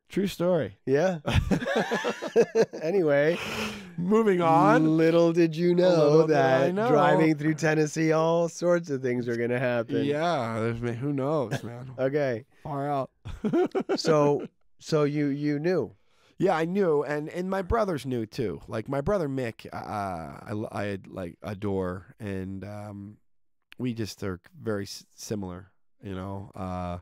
True story. Yeah. Anyway, Moving on. little did you know Little did I that know. driving through Tennessee, all sorts of things are going to happen. Yeah, who knows, man? Okay. Far out. So you knew. Yeah, I knew, and my brothers knew too. Like my brother Mick, I like adore, and we just are very similar. You know,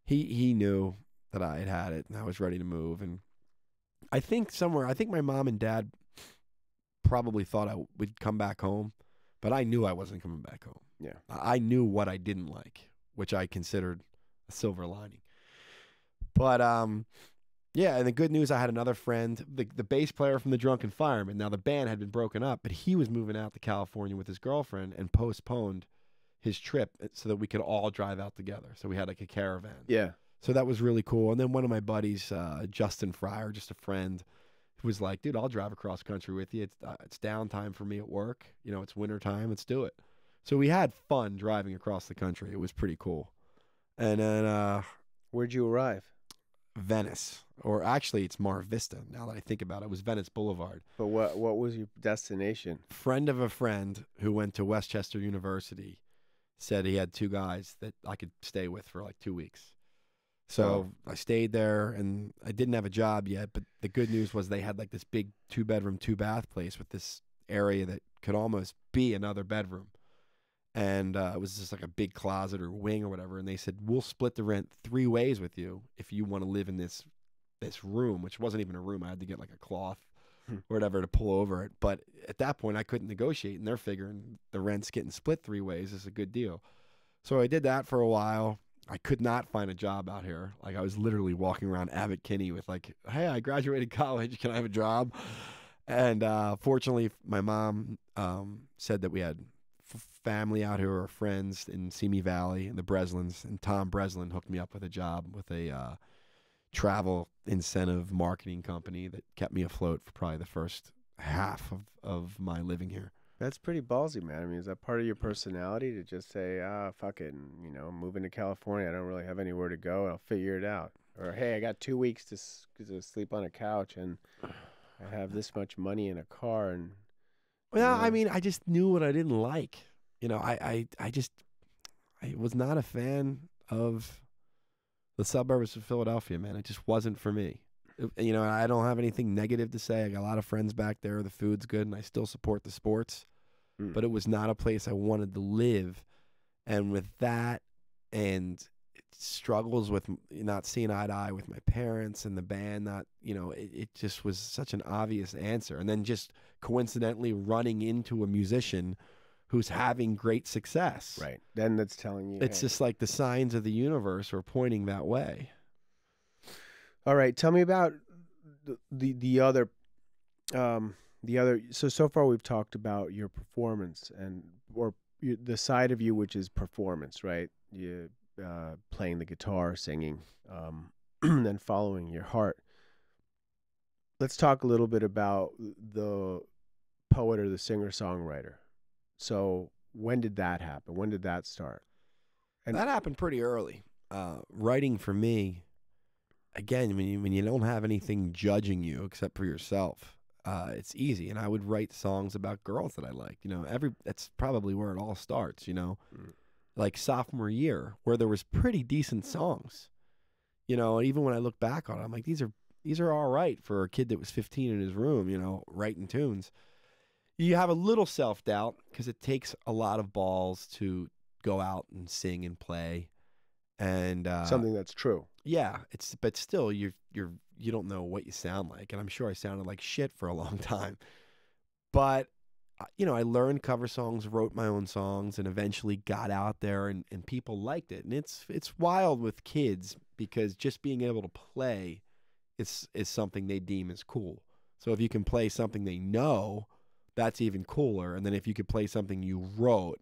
he knew that I had it, and I was ready to move. And I think my mom and dad probably thought I would come back home, but I knew I wasn't coming back home. Yeah. I knew what I didn't like, which I considered a silver lining. But yeah, and the good news, I had another friend, the bass player from the Drunken Fireman. Now the band had been broken up, but he was moving out to California with his girlfriend and postponed his trip so that we could all drive out together. So we had like a caravan. Yeah. So that was really cool. And then one of my buddies, Justin Fryer, just a friend, who was like, dude, I'll drive across country with you. It's downtime for me at work. You know, it's wintertime. Let's do it. So we had fun driving across the country. It was pretty cool. And then Where'd you arrive? Venice, or actually it's Mar Vista. Now that I think about it, it was Venice Boulevard. But what was your destination? Friend of a friend who went to Westchester University said he had two guys that I could stay with for like 2 weeks. So I stayed there, and I didn't have a job yet, but the good news was they had like this big 2-bedroom, 2-bath place with this area that could almost be another bedroom. And it was just like a big closet or wing or whatever. And they said, we'll split the rent 3 ways with you if you want to live in this room, which wasn't even a room. I had to get like a cloth or whatever to pull over it. But at that point, I couldn't negotiate, and they're figuring the rent's getting split 3 ways is a good deal. So I did that for a while. I could not find a job out here. Like I was literally walking around Abbott Kinney with like, hey, I graduated college. Can I have a job? And fortunately, my mom said that we had family out here or friends in Simi Valley and the Breslins, and Tom Breslin hooked me up with a job with a travel incentive marketing company that kept me afloat for probably the first half of my living here. That's pretty ballsy, man. I mean, is that part of your personality to just say, fuck it, and, you know, I'm moving to California. I don't really have anywhere to go. I'll figure it out. Or, hey, I got 2 weeks to sleep on a couch, and I have this much money in a car. And well, I mean, I just knew what I didn't like. You know, I was not a fan of the suburbs of Philadelphia, man. It just wasn't for me. You know, I don't have anything negative to say. I got a lot of friends back there. The food's good, and I still support the sports. But it was not a place I wanted to live. And with that and struggles with not seeing eye to eye with my parents and the band, not, you know, it just was such an obvious answer. And then just coincidentally running into a musician who's having great success. right. Then that's telling you. It's hey. just like the signs of the universe are pointing that way. All right. Tell me about the other. So far we've talked about your performance or the side of you which is performance, right? You playing the guitar, singing, and following your heart. Let's talk a little bit about the poet or the singer-songwriter. So when did that happen? When did that start? And that happened pretty early. Writing for me, again, when you don't have anything judging you except for yourself, it's easy. And I would write songs about girls that I liked. You know, that's probably where it all starts. You know, like sophomore year, where there was pretty decent songs. You know, and even when I look back on it, I'm like, these are all right for a kid that was 15 in his room. You know, writing tunes. You have a little self-doubt because it takes a lot of balls to go out and sing and play, and something that's true. Yeah, but still you don't know what you sound like, and I'm sure I sounded like shit for a long time. But you know, I learned cover songs, wrote my own songs, and eventually got out there, and people liked it. And it's wild with kids because just being able to play is something they deem as cool. So if you can play something they know, that's even cooler. And then if you could play something you wrote,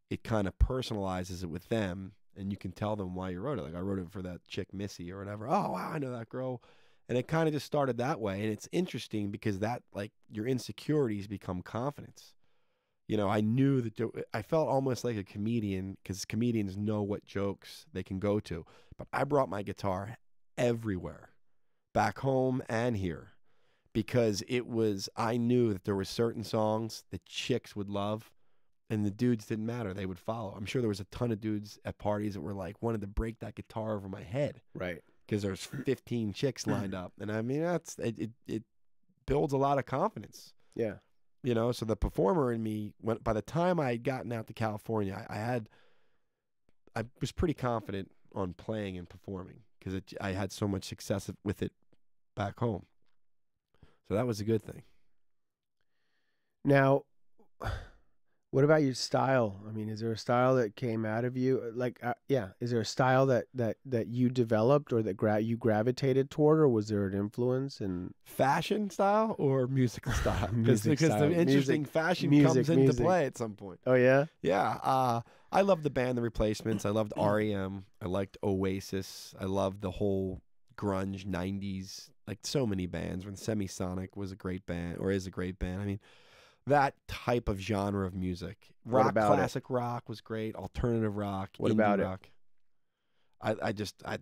it kind of personalizes it with them, and you can tell them why you wrote it. Like I wrote it for that chick Missy or whatever. Oh, wow, I know that girl. And it kind of just started that way. And it's interesting because that, like, your insecurities become confidence. You know, I knew that I felt almost like a comedian because comedians know what jokes they can go to. But I brought my guitar everywhere, back home and here, because I knew that there were certain songs that chicks would love and the dudes didn't matter. They would follow. I'm sure there was a ton of dudes at parties that were like, wanted to break that guitar over my head. Right. Because there's 15 chicks lined up. And I mean, it builds a lot of confidence. Yeah. You know, so the performer in me, by the time I had gotten out to California, I was pretty confident on playing and performing because I had so much success with it back home. So that was a good thing. Now, what about your style? I mean, is there a style that came out of you? Like, is there a style that you developed or that you gravitated toward, or was there an influence? And fashion style or musical style? Because the interesting fashion comes into play at some point. Oh yeah, yeah. I loved the band The Replacements. I loved REM. I liked Oasis. I loved the whole grunge '90s. Like so many bands. When Semisonic was a great band, or is a great band. I mean, that type of genre of music. Rock, classic rock was great. Alternative rock. What indie about rock.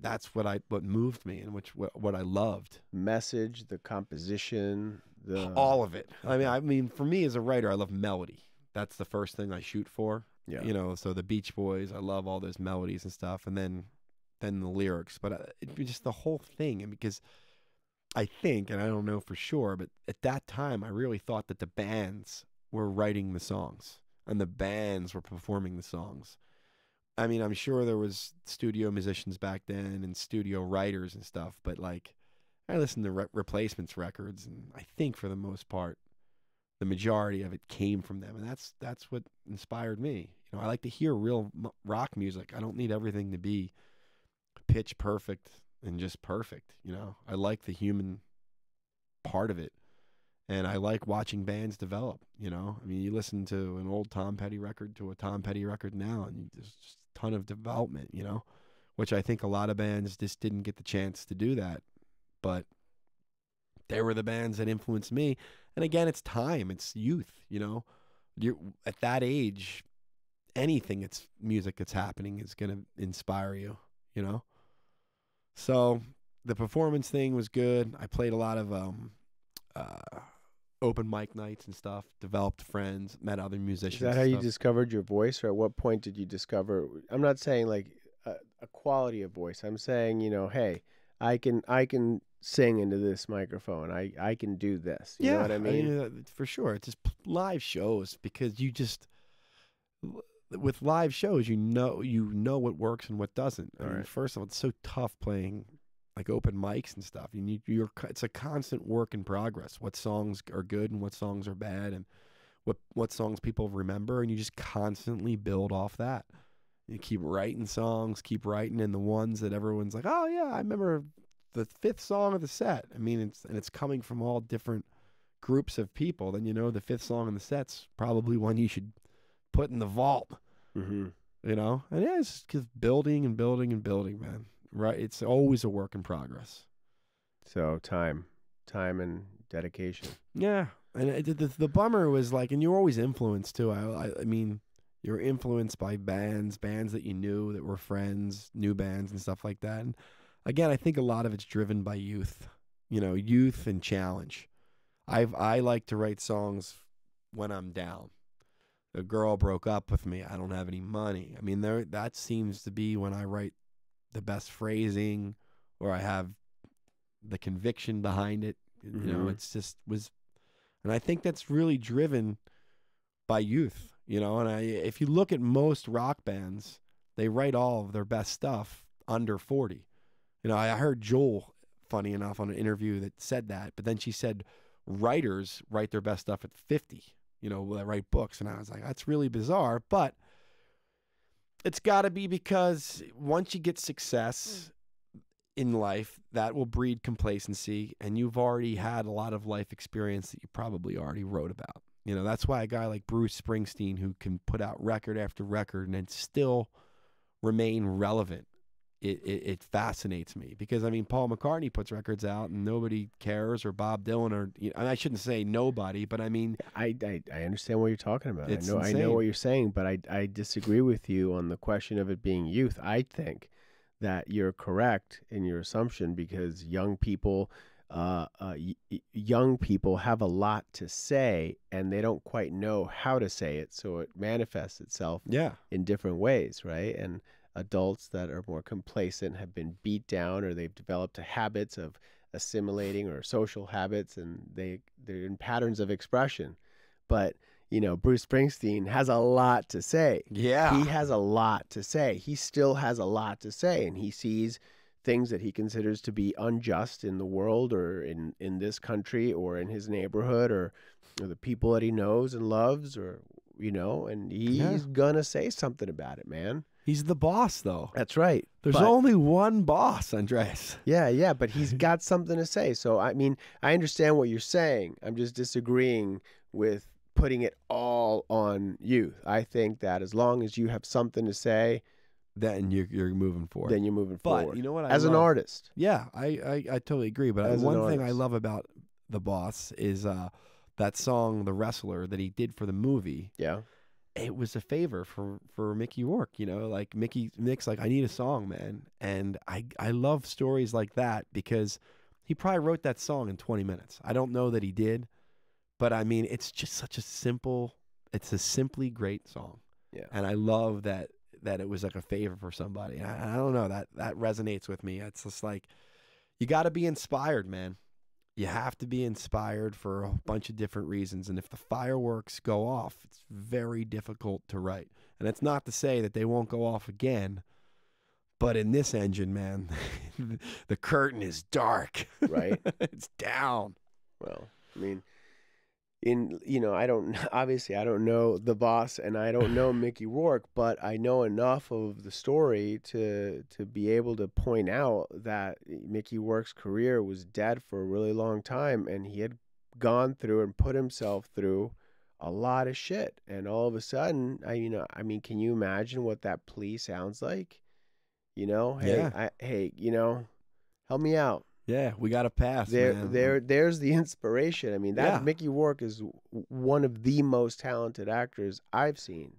That's what moved me and what I loved. Message, the composition, all of it. I mean, for me as a writer, I love melody. That's the first thing I shoot for. Yeah. You know, so the Beach Boys, I love all those melodies and stuff, and then the lyrics. But it was just the whole thing, and because I think, and I don't know for sure, but at that time, I really thought that the bands were writing the songs and the bands were performing the songs. I mean, I'm sure there was studio musicians back then and studio writers and stuff, but like I listened to Replacements records, and I think for the most part, the majority of it came from them, and that's what inspired me. You know, I like to hear real rock music. I don't need everything to be pitch perfect and just perfect. You know, I like the human part of it, and I like watching bands develop. You know, I mean, you listen to an old Tom Petty record to a Tom Petty record now, and there's just a ton of development. You know, which I think a lot of bands just didn't get the chance to do that, but they were the bands that influenced me. And again, it's time, it's youth. You know, you're at that age, anything that's music that's happening is gonna inspire you. You know. So the performance thing was good. I played a lot of open mic nights and stuff, developed friends, met other musicians. Is that how you discovered your voice, or at what point did you discover? I'm not saying like a quality of voice. I'm saying, you know, hey, I can sing into this microphone. I can do this. You know what I mean? For sure. It's just live shows, because with live shows, you know what works and what doesn't. I mean, first of all, it's so tough playing like open mics and stuff. It's a constant work in progress. What songs are good and what songs are bad, and what songs people remember, and you just constantly build off that. You keep writing songs, keep writing, and the ones that everyone's like, oh yeah, I remember the 5th song of the set. I mean, it's coming from all different groups of people. Then you know the 5th song in the set's probably one you should put in the vault. Mm-hmm. You know, and yeah, it's just building and building and building, man. Right? It's always a work in progress. So time and dedication. Yeah, and the bummer was like, and you're always influenced too. I mean, you're influenced by bands that you knew that were friends, new bands and stuff like that. And again, I think a lot of it's driven by youth. You know, youth and challenge. I like to write songs when I'm down. A girl broke up with me. I don't have any money. I mean, that seems to be when I write the best phrasing, or I have the conviction behind it. Mm-hmm. You know, and I think that's really driven by youth. You know, and if you look at most rock bands, they write all of their best stuff under 40. You know, I heard Joel, funny enough, on an interview that said that, but then she said writers write their best stuff at 50. You know, that write books. And I was like, that's really bizarre. But it's got to be because once you get success in life, that will breed complacency. And you've already had a lot of life experience that you probably already wrote about. You know, that's why a guy like Bruce Springsteen, who can put out record after record and then still remain relevant, it fascinates me because I mean Paul McCartney puts records out and nobody cares, or Bob Dylan, or and I shouldn't say nobody, but I mean I understand what you're talking about. It's I know insane. what you're saying, but I disagree with you on the question of it being youth. I think that you're correct in your assumption because young people have a lot to say and they don't quite know how to say it, so it manifests itself in different ways, right? And adults that are more complacent have been beat down, or they've developed habits of assimilating or social habits, and they're in patterns of expression. But Bruce Springsteen has a lot to say. Yeah. He has a lot to say. He still has a lot to say, and he sees things that he considers to be unjust in the world, or in this country, or in his neighborhood, or the people that he knows and loves, or and he's gonna say something about it, man. He's the boss, though. That's right. There's only one boss, Andreas. Yeah, but he's got something to say. So, I mean, I understand what you're saying. I'm just disagreeing with putting it all on youth. I think that as long as you have something to say, then you're moving forward. Then you're moving forward. But you know what? As an artist. Yeah, I totally agree. But one thing I love about the boss is that song, The Wrestler, that he did for the movie. Yeah. It was a favor for Mickey Rourke, like Mick's like, I need a song, man. And I love stories like that because he probably wrote that song in 20 minutes. I don't know that he did, but I mean, it's just such it's a simply great song. Yeah. And I love that it was like a favor for somebody. I don't know, that resonates with me. It's just like, you got to be inspired, man. You have to be inspired for a bunch of different reasons. And if the fireworks go off, it's very difficult to write. And it's not to say that they won't go off again. But in this engine, man, the curtain is dark. Right. It's down. Well, I mean, I don't know the boss and I don't know Mickey Rourke, but I know enough of the story to be able to point out that Mickey Rourke's career was dead for a really long time, and he had gone through and put himself through a lot of shit. And all of a sudden, can you imagine what that plea sounds like? Hey, help me out. Yeah, we got to pass. There's the inspiration. I mean, Mickey Rourke is one of the most talented actors I've seen.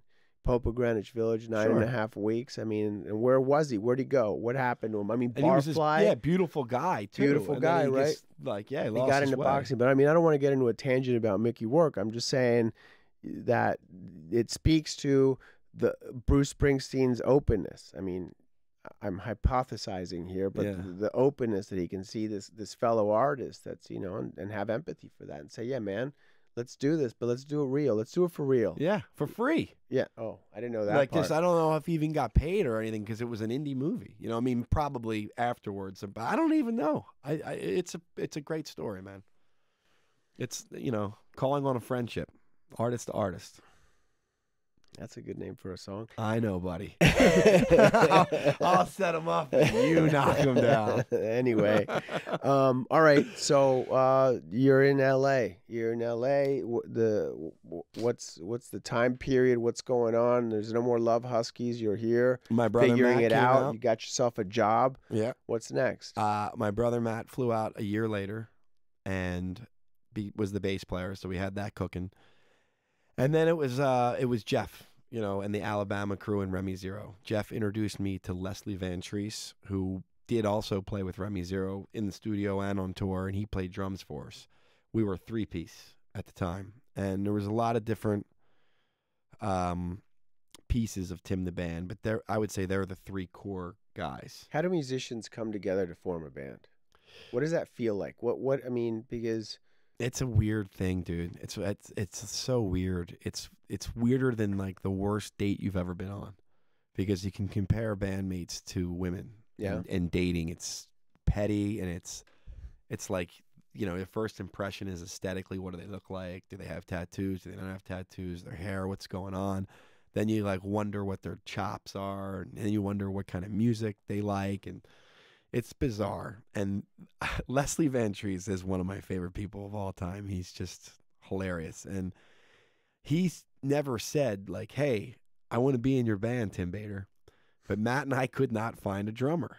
Pope of Greenwich Village, 9.5 weeks. I mean, and where was he? Where'd he go? What happened to him? I mean, Barfly. Beautiful guy too. Beautiful guy, right? He got into boxing. But I mean, I don't want to get into a tangent about Mickey Rourke. I'm just saying that it speaks to the Bruce Springsteen's openness. I mean, I'm hypothesizing here, but the openness that he can see this fellow artist that's, and have empathy for that and say, yeah, man, let's do this, but let's do it real. Let's do it for real. Yeah, for free. Yeah. Oh, I didn't know that part. I don't know if he even got paid or anything because it was an indie movie. I mean, probably afterwards, but I don't even know. It's a great story, man. It's, calling on a friendship, artist to artist. That's a good name for a song. I know, buddy. I'll set him up and you knock him down. Anyway, all right. So you're in LA. What's the time period? What's going on? There's no more Love Huskies. You're here. My brother figuring Matt it came out. You got yourself a job. Yeah. What's next? My brother Matt flew out a year later, and was the bass player. So we had that cooking. And then it was Jeff, and the Alabama crew and Remy Zero. Jeff introduced me to Leslie Van Treese, who did also play with Remy Zero in the studio and on tour, and he played drums for us. We were a 3-piece at the time, and there was a lot of different pieces of Tim the Band, but I would say they're the 3 core guys. How do musicians come together to form a band? What does that feel like? What I mean, because it's a weird thing, dude. It's so weird. It's weirder than like the worst date you've ever been on, because you can compare bandmates to women. Yeah. And dating, it's petty, and it's like, your first impression is aesthetically, what do they look like? Do they have tattoos? Do they not have tattoos? Their hair, what's going on? Then you like wonder what their chops are, and then you wonder what kind of music they like, and it's bizarre. And Leslie Van Treese is one of my favorite people of all time. He's just hilarious. And he's never said like, hey, I want to be in your band, Tim Bader. But Matt and I could not find a drummer.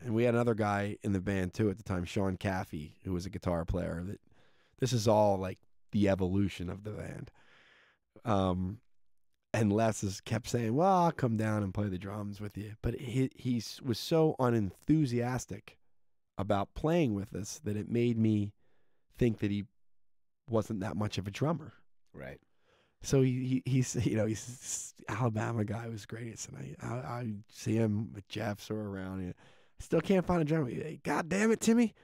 And we had another guy in the band too at the time, Sean Caffey, who was a guitar player. That this is all like the evolution of the band. And Les kept saying, well, I'll come down and play the drums with you. But he was so unenthusiastic about playing with us that it made me think that he wasn't that much of a drummer. Right. So he's he's Alabama guy was great. And I see him with Jeffs or around here. Still can't find a drummer. God damn it, Timmy.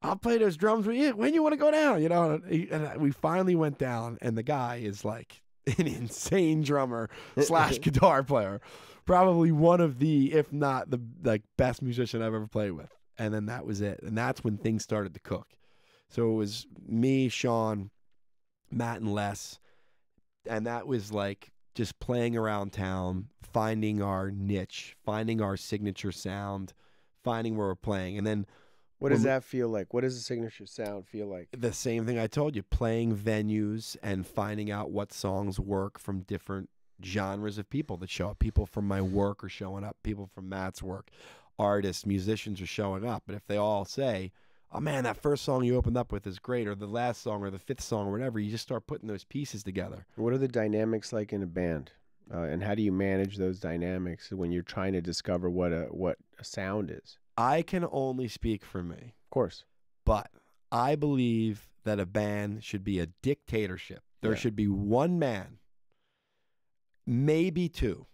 I'll play those drums with you when you want to go down, And we finally went down, and the guy is like an insane drummer / guitar player. Probably one of the, if not the best musician I've ever played with. And then that was it. And that's when things started to cook. So it was me, Sean, Matt, and Les. And that was like just playing around town, finding our niche, finding our signature sound, finding where we're playing. And then what does that feel like? What does the signature sound feel like? The same thing I told you, playing venues and finding out what songs work from different genres of people that show up. People from my work are showing up. People from Matt's work. Artists, musicians are showing up. But if they all say, oh, man, that first song you opened up with is great, or the last song or the fifth song or whatever, you just start putting those pieces together. What are the dynamics like in a band? And how do you manage those dynamics when you're trying to discover what a sound is? I can only speak for me. Of course. But I believe that a band should be a dictatorship. There should be one man, maybe two.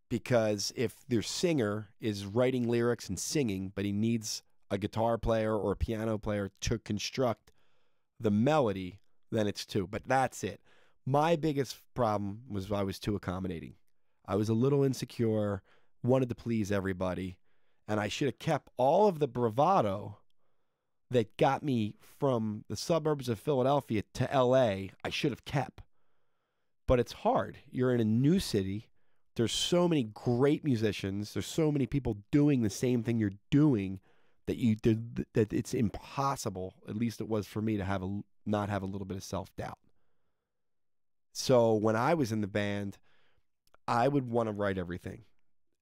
Because if their singer is writing lyrics and singing, but he needs a guitar player or a piano player to construct the melody, then it's two. But that's it. My biggest problem was I was too accommodating. I was a little insecure, wanted to please everybody. And I should have kept all of the bravado that got me from the suburbs of Philadelphia to L.A. I should have kept. But it's hard. You're in a new city. There's so many great musicians. There's so many people doing the same thing you're doing that it's impossible, at least it was for me, to not have a little bit of self-doubt. So when I was in the band, I would want to write everything.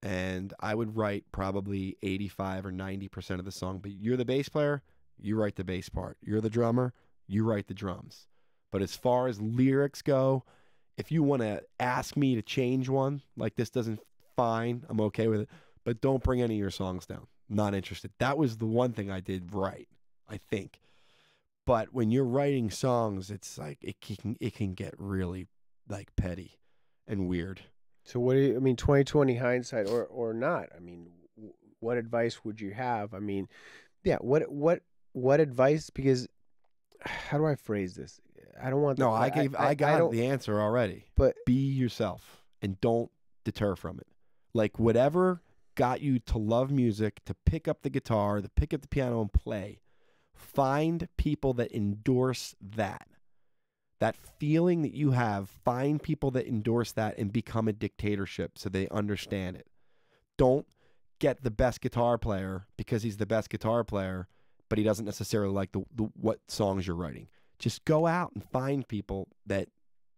And I would write probably 85 or 90% of the song. But you're the bass player, you write the bass part. You're the drummer, you write the drums. But as far as lyrics go, if you want to ask me to change one, like this doesn't, fine, I'm okay with it. But don't bring any of your songs down. Not interested. That was the one thing I did right, I think. But when you're writing songs, it's like it can get really like petty and weird. So what do you, 2020 hindsight or not? What advice would you have? What advice? Because how do I phrase this? I don't want. I got the answer already. But be yourself and don't deter from it. Like whatever got you to love music, to pick up the guitar, to pick up the piano and play. Find people that endorse that. That feeling that you have, find people that endorse that and become a dictatorship so they understand it. Don't get the best guitar player because he's the best guitar player, but he doesn't necessarily like the what songs you're writing. Just go out and find people that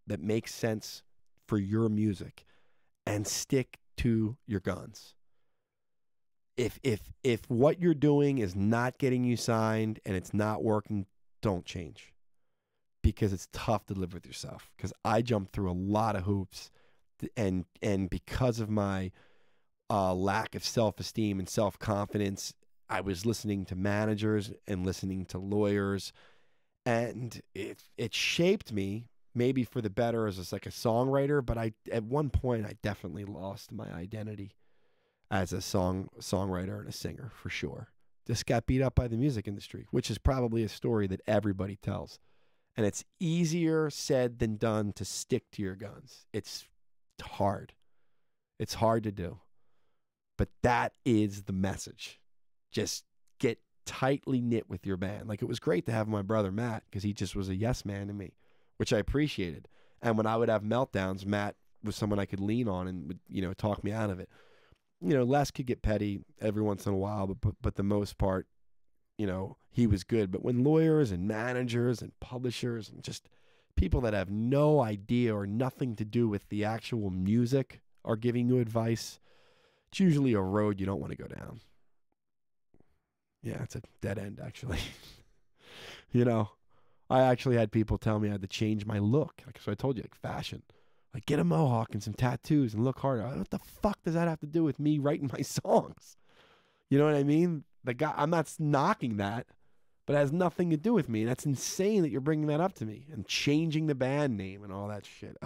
make sense for your music and stick to your guns. If what you're doing is not getting you signed and it's not working, don't change. Because it's tough to live with yourself. Because I jumped through a lot of hoops, and because of my lack of self-esteem and self-confidence, I was listening to managers and listening to lawyers, and it shaped me maybe for the better as a songwriter. But at one point I definitely lost my identity as a songwriter and a singer for sure. Just got beat up by the music industry, which is probably a story that everybody tells. And it's easier said than done to stick to your guns. It's hard. It's hard to do. But that is the message. Just get tightly knit with your band. Like, it was great to have my brother Matt because he just was a yes man to me, which I appreciated. And when I would have meltdowns, Matt was someone I could lean on and would, talk me out of it. Les could get petty every once in a while, but the most part, he was good. But when lawyers and managers and publishers and just people that have no idea or nothing to do with the actual music are giving you advice, It's usually a road you don't want to go down. Yeah, it's a dead end, actually. You know, I actually had people tell me I had to change my look. Like, so I told you, like fashion. Like, get a mohawk and some tattoos and look harder. What the fuck does that have to do with me writing my songs? You know what I mean? The guy, I'm not knocking that, but it has nothing to do with me. And that's insane that you're bringing that up to me and changing the band name and all that shit.